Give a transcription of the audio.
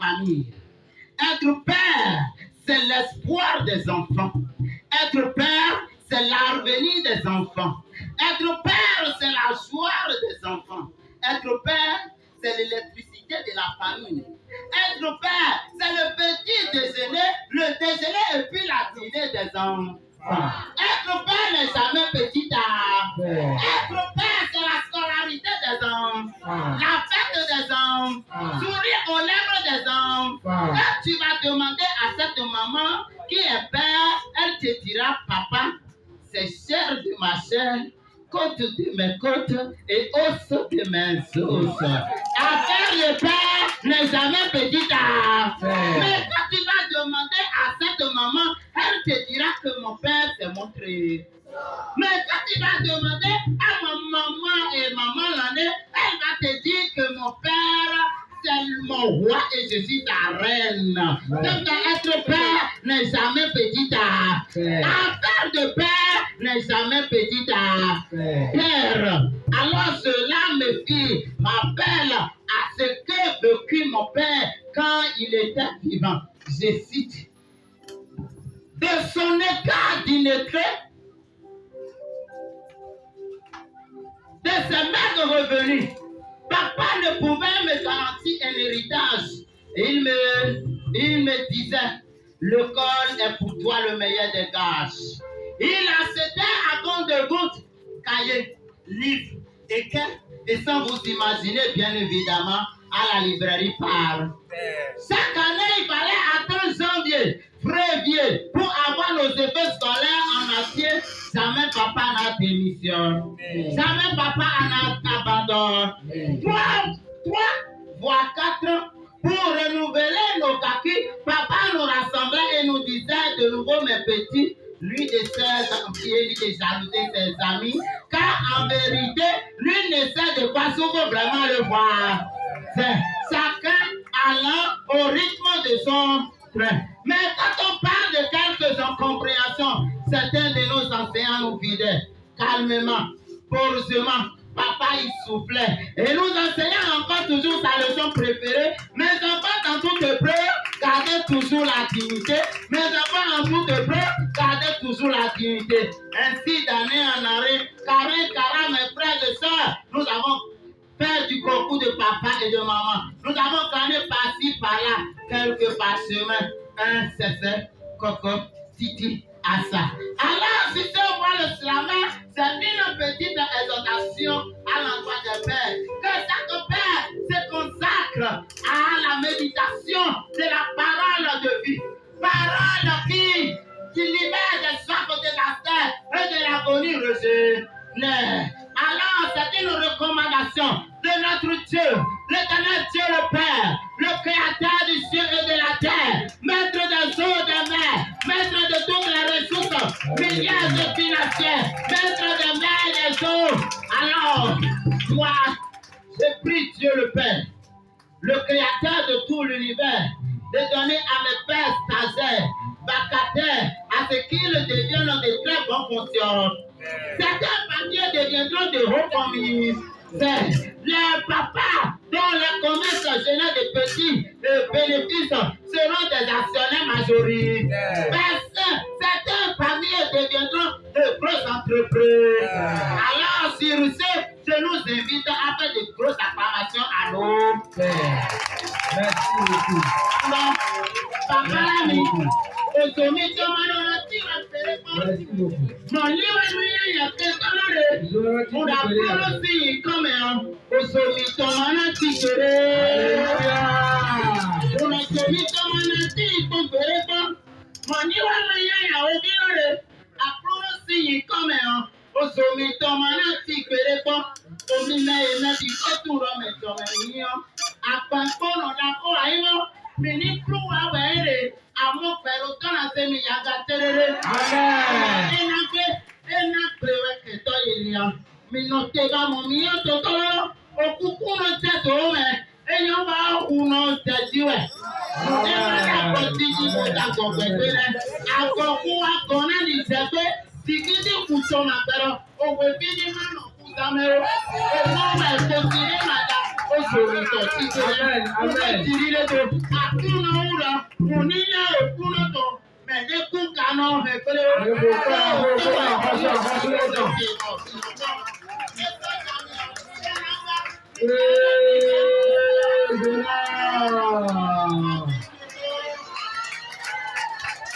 famille. Être père, c'est l'espoir des enfants. Être père, c'est l'avenir des enfants. Être père, c'est la joie des enfants. Être père, c'est l'électricité de la famille. Être père, c'est le petit déjeuner, le déjeuner et puis la dîner des enfants. Être père n'est jamais petit à. Être père, c'est la scolarité des enfants, la fête des enfants, sourire aux lèvres des enfants. Quand tu vas demander à cette maman qui est père, elle te dira, papa, c'est chair de ma chair, côte de mes côtes et os de mes os. Affaire le père n'est jamais petit à. Mais quand tu vas demander à cette maman, elle te dira que mon père c'est mon frère. Mais quand tu vas demander à ma maman et maman l'année, elle va te dire que mon père c'est mon roi et je suis ta reine. Donc être père n'est jamais petit à. Affaire de père n'est jamais petit à. Père. Alors cela me fit m'appelle à ce que vécut mon père quand il était vivant. Je cite. De son écart d'illettré, de ses maigres revenus, papa ne pouvait me garantir un héritage. Et il me disait, l'école est pour toi le meilleur des gages. Il achetait à compte-gouttes cahiers, livres, équerres, et sans vous imaginer, bien évidemment, à la librairie Parle. Chaque année, il fallait attendre janvier, février, pour avoir nos effets scolaires en acier. Jamais papa n'a démissionné. Jamais papa n'a abandonné. 3 voire 4 pour renouveler nos kakis. Papa nous rassemblait et nous disait de nouveau, mes petits, lui de ses pieds, lui de jalouser ses amis, car en vérité, lui ne sait de quoi s'ouvre vraiment le voir. C'est chacun allant au rythme de son train. Mais quand on parle de quelques incompréhensions, certains de nos enseignants nous vidaient calmement, paureusement. Papa, il soufflait. Et nous enseignons encore toujours sa leçon préférée. Mes enfants, dans toute épreuve, gardez toujours la dignité. Mes enfants, en toute épreuve, gardez toujours la dignité. Ainsi, d'année en année, carré, mes frères et sœurs, nous avons fait du concours de papa et de maman. Nous avons gagné par-ci, par-là, quelques parchemins. Un CC, Coco, Titi, Assa. Alors, si tu vois le slammer, c'est une petite exhortation à l'endroit des pères. Que chaque père se consacre à la méditation de la parole de vie. Parole qui libère des soifs de la terre et de l'agonie rejetée. Alors, c'est une recommandation de notre Dieu, l'éternel Dieu le Père, le créateur du ciel et de la terre, maître des eaux et des mers, maître de toutes les ressources, milliards de financières, maître des mers et des eaux. Alors, moi, je prie Dieu le Père, le créateur de tout l'univers, de donner à mes pères stagiaires, vacataires, à ce qu'ils deviennent de très bons fonctionnaires. Certains familles deviendront de hauts commissaires. Les papas dont les commerces génèrent de petits bénéfices seront des actionnaires majoritaires. Certaines familles deviendront de grosses entreprises. Alors, sur ce, je nous invite à faire de grosses acclamations à nos pères. Merci beaucoup. Donc, papa l'ami, Merci beaucoup. mon livre il y a quelqu'un pour la prologie comme au sommet de mon antiquéré. Pour la sommet de mon antiquéré, mon livre il y a la prologie comme au sommet de mon antiquéré. Au milieu de du retour à mes dominions, à Pampon, on a quoi à y mais ni plus à voir. Amo pero kana semi yaga terere. Amen. Ena prewe keto yelia. Minotega momi ototoro. Okukuno teto me. Enyo ba uno tediwe. Ena na potiji mota gobebere. Agoku akona ni sebe. Sigidi kuchoma pero. Owe bidi mano kusamero. Owe kosire mada. ó ṣòro tọ̀ sí tó yẹ. Mo bẹ tìrí lẹ́tọ̀ àkúnà wúrà mo nílẹ̀ òkú lọ́tọ̀ mẹ̀dẹ́ kú kaná ẹ̀kọ́lẹ́. Ee.